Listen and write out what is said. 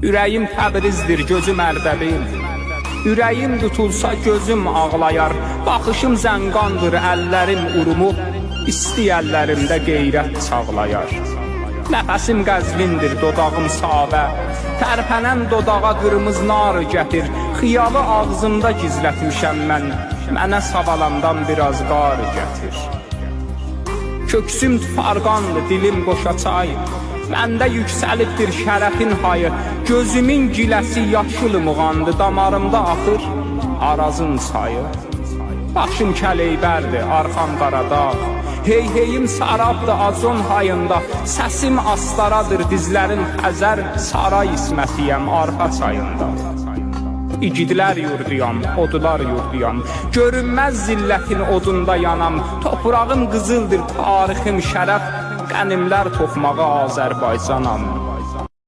Ürəyim Təbrizdir, gözüm Ərdəbil. Ürəyim tutulsa gözüm ağlayar. Baxışım zənqandır, əllərim urumub, isti əllərimdə qeyrət çağlayar. Nəfəsim Qəzvindir, dodağım Savə. Tərpənən dodağa qırmızı nar gətir. Xiyalı ağzımda gizlətmişəm mən, mənə savalandan biraz qar gətir. Köksüm tufarqandır, dilim qoşaçay. Məndə yüksəlibdir şərəfin hayı. Gözümün giləsi yaşıl muğandı, damarımda axır Arazın çayı. Başım Kələybərdir, arxam Qaradağ. Heyheyim Sarabdır Azon hayında. Səsim Astaradır, dizlərim Xəzər. Saray İsmətiyəm arxa çayında. İgidlər yurduyam, odlar yurduyam. Görünməz zillətin odunda yanam. Toprağım qızıldır, tarixim şərəf. Qənimlər toxmağı Azərbaycanam.